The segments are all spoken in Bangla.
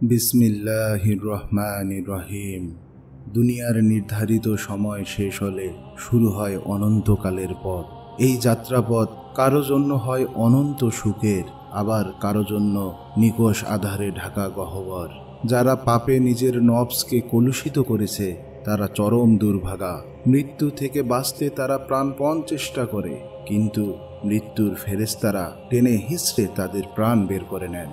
বিসমিল্লাহির রহমানির রহিম। দুনিয়ার নির্ধারিত সময় শেষ হলে শুরু হয় অনন্তকালের পথ। এই যাত্রাপথ কারো জন্য হয় অনন্ত সুখের, আবার কারো জন্য নিকষ আধারে ঢাকা গহ্বর। যারা পাপে নিজের নফসকে কলুষিত করেছে তারা চরম দুর্ভাগা। মৃত্যু থেকে বাঁচতে তারা প্রাণপণ চেষ্টা করে, কিন্তু মৃত্যুর ফেরেশতারা টেনে হিঁচড়ে তাদের প্রাণ বের করে নেন।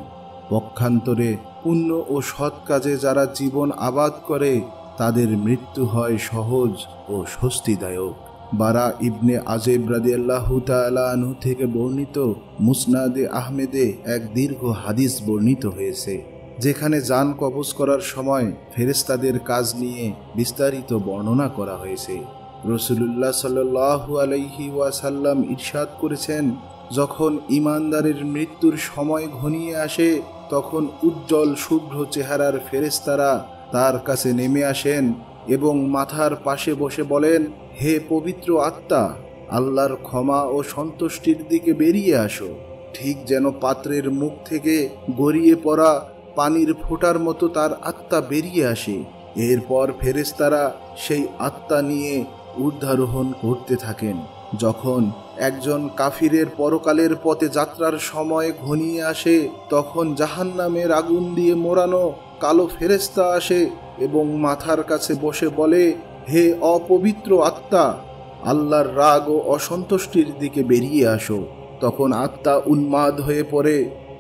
পক্ষান্তরে পুণ্য ও সৎ কাজে যারা জীবন আবাদ করে তাদের মৃত্যু হয় সহজ ও স্বস্তিদায়ক। বারা ইবনে আজেব রাদিয়াল্লাহু তাআলা আনহু থেকে বর্ণিত মুসনাদে আহমেদে এক দীর্ঘ হাদিস বর্ণিত হয়েছে, যেখানে জান কবজ করার সময় ফেরেশতাদের কাজ নিয়ে বিস্তারিত বর্ণনা করা হয়েছে। রাসূলুল্লাহ সাল্লাল্লাহু আলাইহি ওয়াসাল্লাম ইরশাদ করেছেন, যখন ঈমানদারের মৃত্যুর সময় ঘনিয়ে আসে তখন উজ্জ্বল শুভ্র চেহারার ফেরেশতারা তার কাছে নেমে আসেন এবং মাথার পাশে বসে বলেন, হে পবিত্র আত্মা, আল্লাহর ক্ষমা ও সন্তুষ্টির দিকে বেরিয়ে আসো। ঠিক যেন পাত্রের মুখ থেকে গড়িয়ে পড়া পানির ফোঁটার মতো তার আত্মা বেরিয়ে আসে। এরপর ফেরেশতারা সেই আত্মা নিয়ে ঊর্ধ্বারোহণ করতে থাকেন। যখন একজন কাফিরের পরকালের পথে যাত্রার সময় ঘনিয়ে আসে তখন জাহান্নামের আগুন দিয়ে মোড়ানো কালো ফেরেশতা আসে এবং মাথার কাছে বসে বলে, হে অপবিত্র আত্মা, আল্লাহর রাগ ও অসন্তুষ্টির দিকে বেরিয়ে আসো। তখন আত্মা উন্মাদ হয়ে পড়ে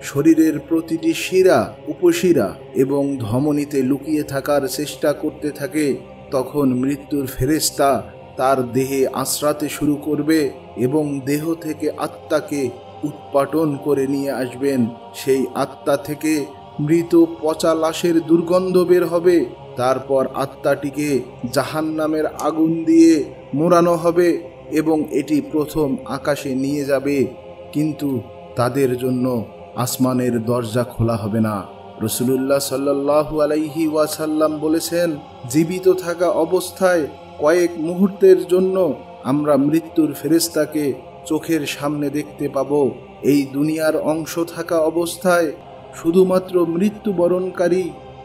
শরীরের প্রতিটি শিরা, উপশিরা এবং ধমনীতে লুকিয়ে থাকার চেষ্টা করতে থাকে। তখন মৃত্যুর ফেরেশতা তার দেহে আশ্রাতে শুরু করবে এবং দেহ থেকে আত্মাকে উৎপাটন করে নিয়ে আসবেন। সেই আত্মা থেকে মৃত পচা লাশের দুর্গন্ধ বের হবে। তারপর আত্মাটিকে জাহান্নামের আগুন দিয়ে মোড়ানো হবে এবং এটি প্রথম আকাশে নিয়ে যাবে, কিন্তু তাদের জন্য আসমানের দরজা খোলা হবে না। রাসূলুল্লাহ সাল্লাল্লাহু আলাইহি ওয়াসাল্লাম বলেছেন, জীবিত থাকা অবস্থায় কয়েক মুহূর্তের জন্য আমরা মৃত্যুর ফেরেশতাকে চোখের সামনে দেখতে পাব। এই দুনিয়ার অংশ থাকা অবস্থায় শুধুমাত্র মৃত্যুবরণকারী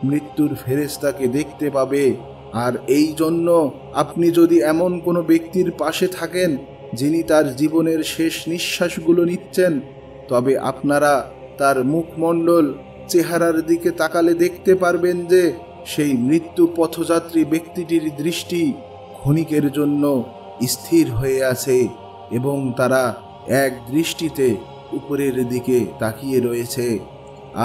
মৃত্যুর ফেরেশতাকে দেখতে পাবে। আর এই জন্য আপনি যদি এমন কোনো ব্যক্তির পাশে থাকেন যিনি তার জীবনের শেষ নিঃশ্বাসগুলো নিচ্ছেন, তবে আপনারা তার মুখমণ্ডল, চেহারার দিকে তাকালে দেখতে পারবেন যে সেই মৃত্যু পথযাত্রী ব্যক্তিটির দৃষ্টি ক্ষণিকের জন্য স্থির হয়ে আছে এবং তারা এক দৃষ্টিতে উপরের দিকে তাকিয়ে রয়েছে।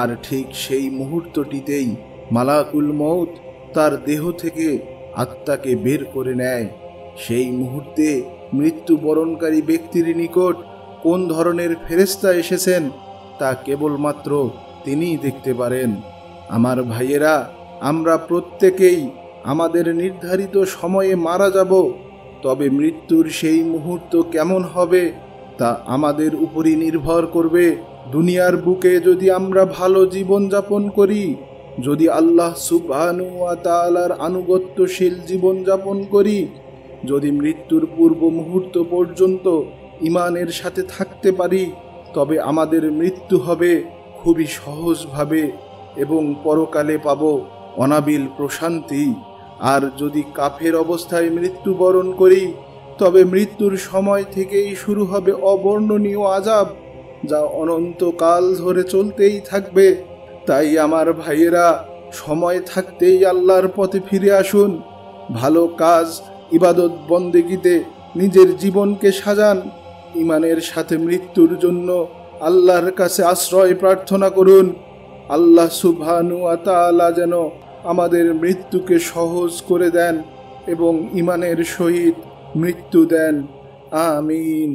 আর ঠিক সেই মুহূর্তটিতেই মালাকুল মউত তার দেহ থেকে আত্মাকে বের করে নেয়। সেই মুহূর্তে মৃত্যুবরণকারী ব্যক্তির নিকট কোন ধরনের ফেরেশতা এসেছেন তা কেবলমাত্র তিনিই দেখতে পারেন। আমার ভাইয়েরা, আমরা প্রত্যেকেই আমাদের নির্ধারিত সময়ে মারা যাব, তবে মৃত্যুর সেই মুহূর্ত কেমন হবে তা আমাদের উপরই নির্ভর করবে। দুনিয়ার বুকে যদি আমরা ভালো জীবন যাপন করি, যদি আল্লাহ সুবহানাহু ওয়া তাআলার আনুগত্যশীল জীবন যাপন করি, যদি মৃত্যুর পূর্ব মুহূর্ত পর্যন্ত ঈমানের সাথে থাকতে পারি, তবে আমাদের মৃত্যু হবে খুবই সহজভাবে এবং পরকালে পাব অনাবিল প্রশান্তি। আর যদি কাফের অবস্থায় মৃত্যুবরণ করি, তবে মৃত্যুর সময় থেকেই শুরু হবে অবর্ণনীয় আযাব, যা অনন্তকাল ধরে চলতেই থাকবে। তাই আমার ভাইয়েরা, সময় থাকতেই আল্লাহর পথে ফিরে আসুন। ভালো কাজ, ইবাদত বন্দেগীতে নিজের জীবনকে সাজান। ঈমানের সাথে মৃত্যুর জন্য আল্লাহর কাছে আশ্রয় প্রার্থনা করুন। আল্লাহ সুবহানাহু ওয়া তাআলা যেন আমাদের মৃত্যুকে সহজ করে দেন এবং ঈমানের সহিত মৃত্যু দেন। আমিন।